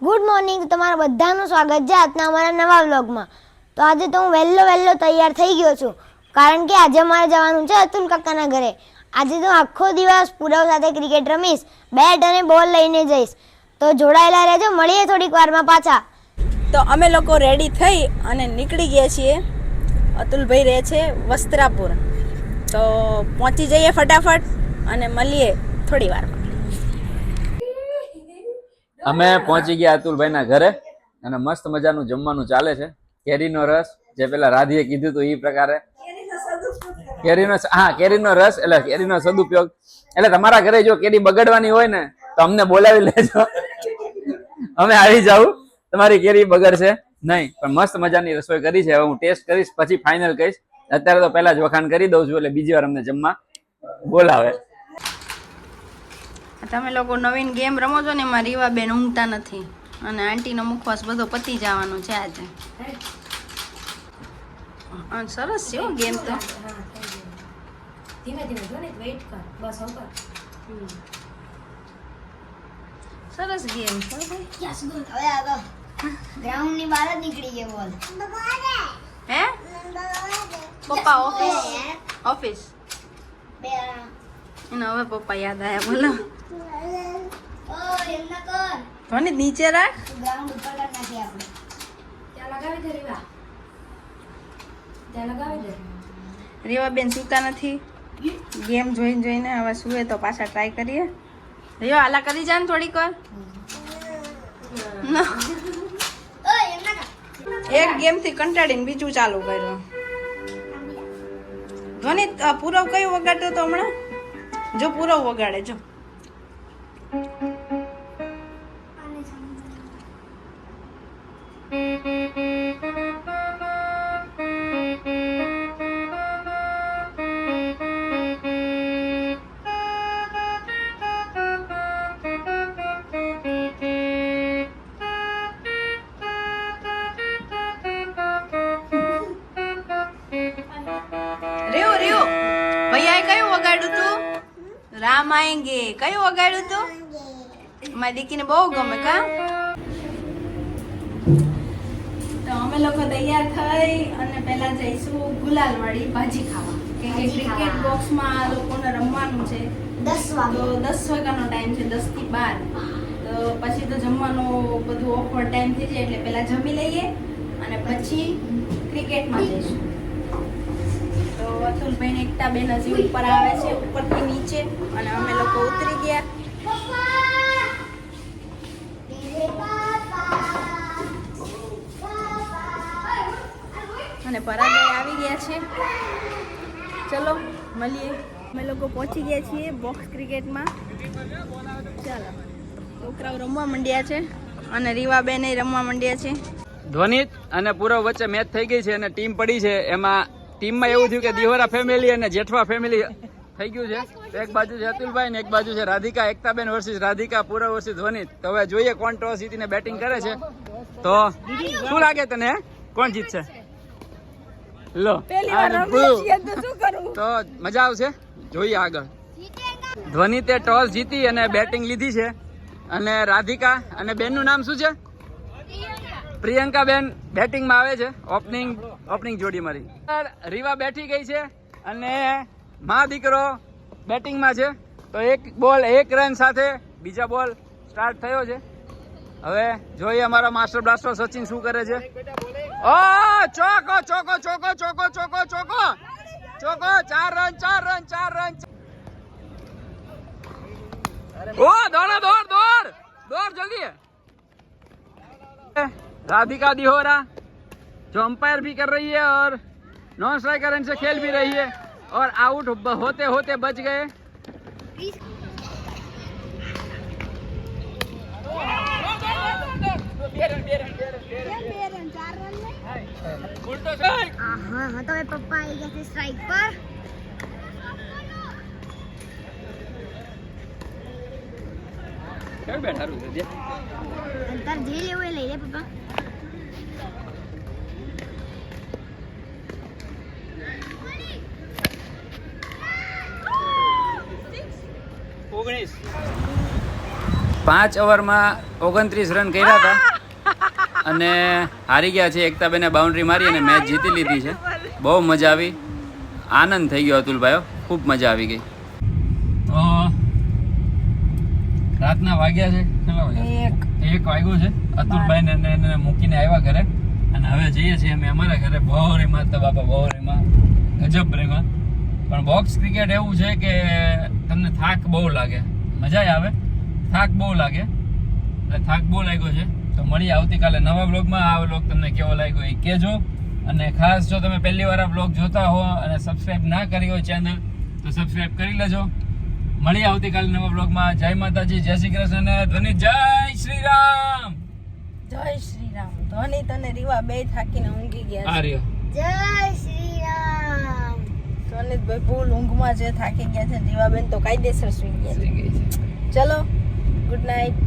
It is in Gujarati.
ગુડ મોર્નિંગ, તમારા બધાનું સ્વાગત છે આજના અમારા નવા વ્લોગમાં. તો આજે તો હું વહેલો તૈયાર થઈ ગયો છું, કારણ કે આજે અમારે જવાનું છે અતુલ કાકાના ઘરે. આજે તો આખો દિવસ પૂરવ સાથે ક્રિકેટ રમીશ, બેટ અને બોલ લઈને જઈશ. તો જોડાયેલા રહેજો, મળીએ થોડીક વારમાં પાછા. તો અમે લોકો રેડી થઈ અને નીકળી ગયા છીએ. અતુલભાઈ રહે છે વસ્ત્રાપુર, તો પહોંચી જઈએ ફટાફટ અને મળીએ થોડી વારમાં. અમે પહોંચી ગયા અતુલભાઈના ઘરે અને મસ્ત મજાનું જમવાનું ચાલે છે. કેરીનો રસ, જે પેલા રાધીએ કીધું હતું એ પ્રકારે કેરીનો રસ એટલે કેરીનો સદુપયોગ. એટલે તમારા ઘરે જો કેરી બગડવાની હોય ને તો અમને બોલાવી લેજો, અમે આવી જાવ, તમારી કેરી બગડશે નહીં. પણ મસ્ત મજાની રસોઈ કરી છે. હવે હું ટેસ્ટ કરીશ પછી ફાઇનલ કહીશ. અત્યારે તો પહેલા જ વખાણ કરી દઉં છું, એટલે બીજી વાર અમને જમવા બોલાવે. તમે લોકો નવીન ગેમ રમો છો ને, એમાં રીવાબેન ઊંઘતા નથી અને આંટીનો મુખવાસ બધો પતી જવાનો છે આજે. સરસ છે હો ગેમ તો. સરસ ગેમ છે. હવે આગળ ગ્રાઉન્ડની બહાર જ નીકળી ગયો બોલ. હે પપ્પા ઓફિસ એનો હવે પપ્પા યાદ આવ્યા. બોલો ધોની નીચે રાખ. ગ્રાઉન્ડ ઉપર કર નાખીએ આપણે. ત્યાં લગાવી દે રીવા, ત્યાં લગાવી દે. રીવાબેન સૂતા નથી, ગેમ જોઈને હવે સુવે તો પાછા ટ્રાય કરીએ. રીવા આલા કરી જા ને થોડીક વાર. એક ગેમ થી કંટાળીને બીજું ચાલુ કર્યું. ધોની પૂરવ કયું વગાડતો તો હમણાં? જો પૂરવ વગાડે જો. ભૈયાએ કયું વગાડ્યું તું? રામ આએંગે. કયું વગાડ્યું તું? મારી દીકરીને બહુ ગમે કા. તો અમે લોકો તૈયાર થઈ અને પહેલા જઈશું ગુલાલ વાળી ભાજી ખાવા, કે ક્રિકેટ બોક્સમાં આ લોકોને રમવાનું છે. 10 વાગે. તો 10 વાગ્યાનો ટાઈમ છે, 10 થી 12. તો પછી તો જમવાનું બધું ઓફર ટાઈમ થઈ જાય એટલે પહેલા જમી લઈએ અને પછી ક્રિકેટમાં જઈશું. તો અતુલભાઈ ને એકતા બેન હજી ઉપર આવે છે, ઉપરથી નીચે, અને અમે લોકો ઉતરી ગયા. અને પરાગભાઈ આવી ગયા છે. ચલો મળીએ. અમે લોકો પહોંચી ગયા છીએ બોક્સ ક્રિકેટમાં. ચાલો, છોકરાઓ રમવા માંડ્યા છે અને રીવાબેન રમવા માંડ્યા છે. ધ્વનિ અને પૂરવ વચ્ચે મેચ થઈ ગઈ છે અને ટીમ પડી છે. એમાં ટીમમાં એવું થયું કે દિહોરા ફેમિલી અને જેઠવા ફેમિલી થઈ ગયું છે. એક બાજુ છે અતુલભાઈ ને એક બાજુ છે રાધિકા. એકતાબેન વર્સિસ રાધિકા, પૂરવ વર્સિસ ધ્વનિ. તો હવે જોઈએ કોણ ટોસ જીતીને બેટિંગ કરે છે. તો શું લાગે તને, કોણ જીતશે? લો તો મજા આવશે, જોઈએ આગળ. ધ્વનિ તે ટોસ જીતી અને બેટિંગ લીધી છે. અને રાધિકા અને બેનનું નામ શું છે? પ્રિયંકા બેન બેટિંગમાં આવે છે. ઓપનિંગ જોડી મારી. રીવા બેઠી ગઈ છે અને મા દીકરો બેટિંગમાં છે. તો એક બોલ 1 રન સાથે બીજા બોલ સ્ટાર્ટ થયો છે. હવે જોઈએ અમારો માસ્ટર બ્લાસ્ટર સચિન શું કરે છે. ઓ ચોકો ચોકો ચોકો ચોકો ચોકો ચોકો ચોકો 4 રન 4 રન 4 રન. ओ दौड़ा दौड़ दौड़ दौड़ जल्दी. राधिका दिहोरा जो अंपायर भी कर रही है और नॉन स्ट्राइकर रन से खेल भी रही है और आउट होते होते बच गए. હા તો પપ્પા આવી ગયા છે સ્ટ્રાઇક પર. क्या बैठा रू दे અંતર જે લેવું એ લઈ લે પપ્પા. 5 ઓવરમાં 29 રન કર્યા હતા અને હારી ગયા છે. એકતાબેને બાઉન્ડ્રી મારી અને મેચ જીતી લીધી છે. બહુ મજા આવી, આનંદ થઈ ગયો અતુલભાઈઓ, ખૂબ મજા આવી ગઈ. તો રાતના વાગ્યા છે, કેટલા વાગ્યા? 1 વાગ્યો છે. અતુલભાઈને એને મૂકીને આવ્યા ઘરે અને હવે જઈએ છીએ અમે અમારા ઘરે. બહુ રેમાં તો બાપા, બહુ રેમાં, ગજબ રેમાં. પણ બોક્સ ક્રિકેટ એવું છે કે તમને થાક બહુ લાગે, મજા આવે, થાક બહુ લાગે. એટલે થાક બહુ લાગ્યો છે. તો મળીએ આવતીકાલે નવા બ્લોગમાં. આ બ્લોગ તમને કેવો લાગ્યો એ કહેજો. અને ખાસ જો તમે પહેલી વાર આ બ્લોગ જોતા હો અને સબસ્ક્રાઇબ ના કરી હોય ચેનલ, તો સબસ્ક્રાઇબ કરી લેજો. મળીએ આવતીકાલે નવા બ્લોગમાં. જય માતાજી, જય શ્રી કૃષ્ણ અને ધ્વનિ જય શ્રી રામ. જય શ્રી રામ. ધ્વનિ તને રીવા બે થાકીને ઊંઘી ગયા આ છે. રહ્યો. જય શ્રી રામ. ધ્વનિતભાઈ ફૂલ ઊંઘમાં જે થાકી ગયા છે. રીવાબેન તો કાયદેસર સુઈ ગયા છે. ચલો, ગુડ નાઇટ.